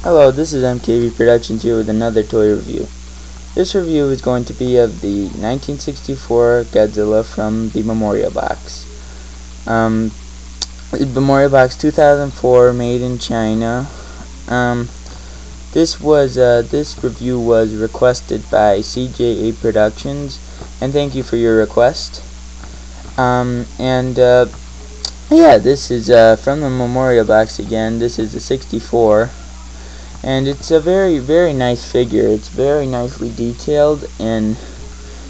Hello, this is MKV Productions here with another toy review. This review is going to be of the 1964 Godzilla from the Memorial Box. Memorial Box 2004, made in China. This review was requested by CJA Productions, and thank you for your request. Yeah, this is from the Memorial Box again. This is the 64. And it's a very, very nice figure. It's very nicely detailed and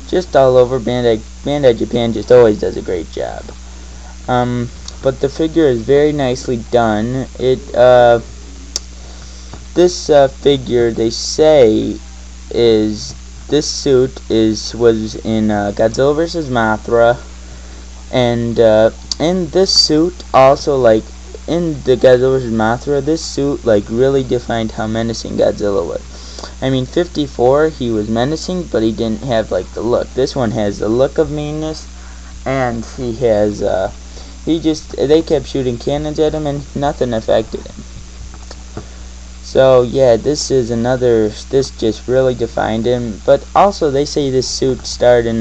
just all over. Bandai Japan just always does a great job. But the figure is very nicely done. This figure, they say, this suit was in Godzilla vs. Mothra, and in this suit also, like in the Godzilla vs. Mothra, this suit really defined how menacing Godzilla was. I mean, 54, he was menacing, but he didn't have the look. This one has the look of meanness, and he has they kept shooting cannons at him and nothing affected him. So yeah, this just really defined him. But also they say this suit starred in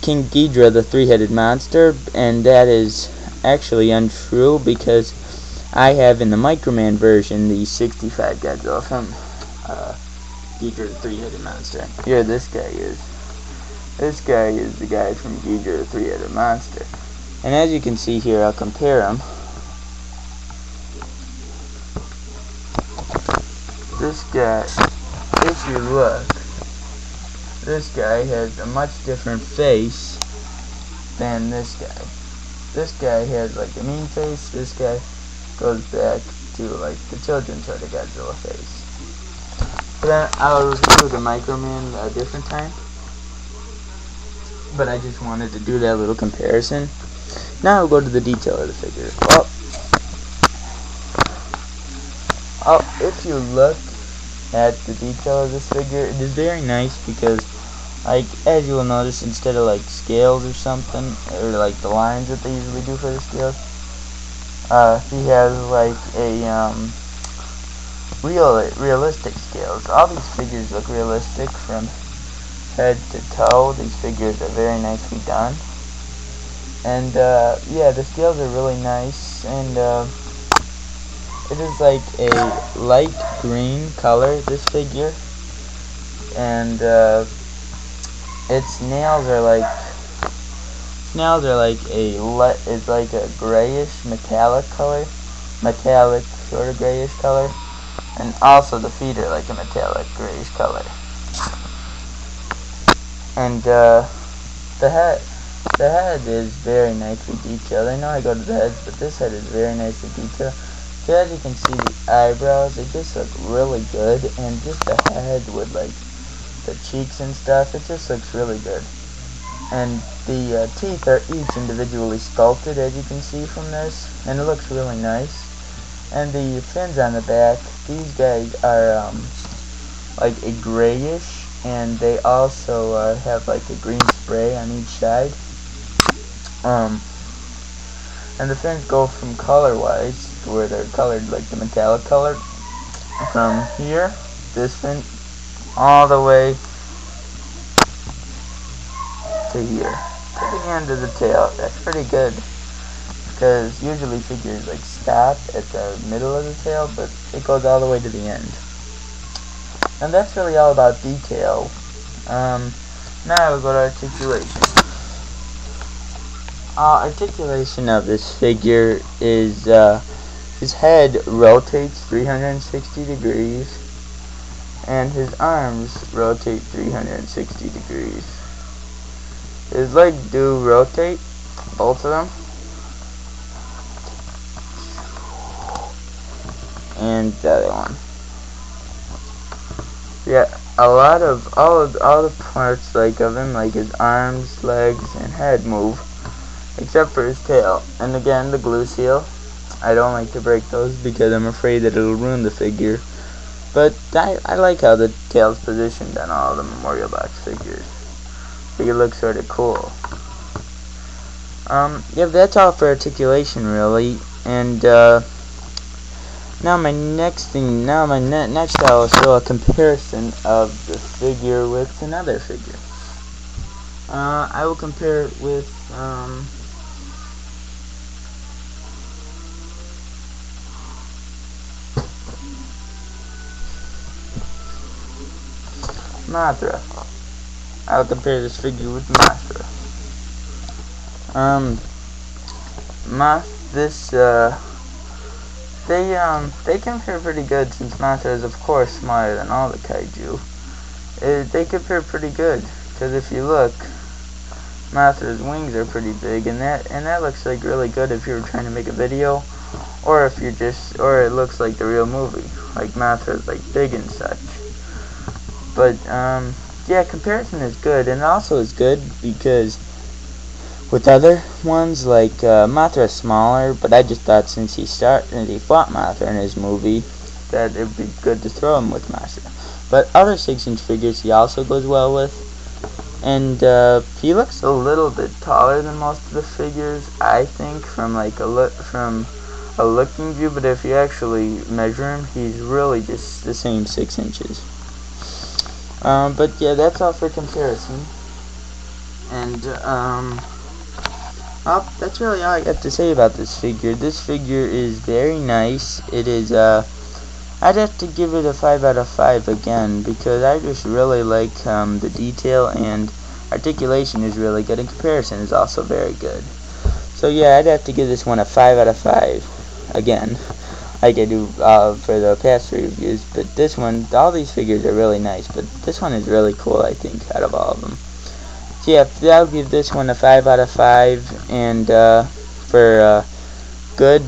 King Ghidorah, the three-headed monster, and that is actually untrue, because I have in the Microman version the 65 Godzilla from Ghidorah, the three-headed monster. Here this guy is. This guy is the guy from Ghidorah, the three-headed monster. And as you can see here, I'll compare him. This guy, if you look, this guy has a much different face than this guy. This guy has a mean face. This guy goes back to the children's sort of Godzilla face. But then I'll review the Microman a different time. But I just wanted to do that little comparison. Now I'll go to the detail of the figure. If you look at the detail of this figure, it is very nice, because as you will notice, instead of scales or something, or the lines that they usually do for the scales, he has realistic scales. All these figures look realistic from head to toe. These figures are very nicely done. And yeah, the scales are really nice, and it is a light green color, this figure, and its nails are a grayish metallic color, sort of grayish color, and also the feet are a metallic grayish color. And the head is very nicely detailed. I know I go to the heads, but this head is very nicely detailed. So as you can see, the eyebrows, they just look really good, and just the head with the cheeks and stuff, it just looks really good. And the teeth are each individually sculpted, as you can see from this, and it looks really nice. And the fins on the back, these guys are a grayish, and they also have a green spray on each side. And the fins go from color-wise, where they're colored the metallic color, from here, this fin, all the way to here, to the end of the tail. That's pretty good, because usually figures stop at the middle of the tail, but it goes all the way to the end. And that's really all about detail. Now we'll go to articulation. Articulation of this figure is his head rotates 360 degrees, and his arms rotate 360 degrees. His legs do rotate, both of them, and the other one. Yeah, a lot of all the parts of him, his arms, legs, and head move, except for his tail. And again, the glue seal, I don't like to break those because I'm afraid that it'll ruin the figure. But I like how the tail's positioned on all the Memorial Box figures. I think it looks sort of cool. Yeah, that's all for articulation, really. And Now my next I will show a comparison of the figure with another figure. I will compare it with Mothra. I will compare this figure with Mothra. They compare pretty good, since Mothra is of course smaller than all the kaiju. They compare pretty good, because if you look, Mothra's wings are pretty big, and that looks like really good if you were trying to make a video, or if you're or it looks like the real movie, like Mothra's like big and such. But yeah, comparison is good, and it also is good because with other ones, like Mothra is smaller, but I just thought since he fought Mothra in his movie, that it would be good to throw him with Mothra. But other 6-inch figures he also goes well with, and he looks a little bit taller than most of the figures, I think, from like a looking view. But if you actually measure him, he's really just the same 6 inches. But yeah, that's all for comparison, and that's really all I got to say about this figure. This figure is very nice. It is, I'd have to give it a 5 out of 5 again, because I just really like the detail, and articulation is really good, and comparison is also very good. So yeah, I'd have to give this one a 5 out of 5 again, like I do for the past 3 reviews. But this one, all these figures are really nice, but this one is really cool, I think, out of all of them. So yeah, I'll give this one a 5 out of 5, and for good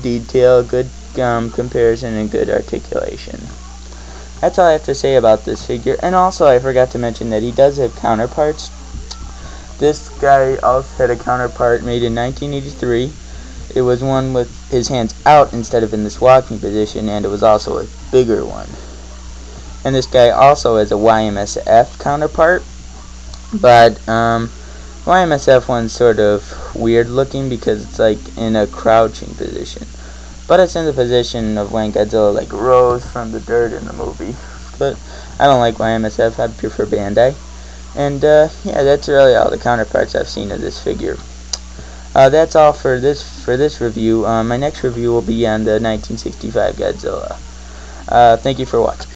detail, good comparison, and good articulation. That's all I have to say about this figure. And also, I forgot to mention that he does have counterparts. This guy also had a counterpart made in 1983. It was one with his hands out instead of in this walking position, and it was also a bigger one. And this guy also has a YMSF counterpart, but YMSF one's sort of weird looking because it's like in a crouching position, but it's in the position of when Godzilla like rose from the dirt in the movie. But I don't like YMSF, I prefer Bandai. And yeah, that's really all the counterparts I've seen of this figure. That's all for this review. My next review will be on the 1965 Godzilla. Thank you for watching.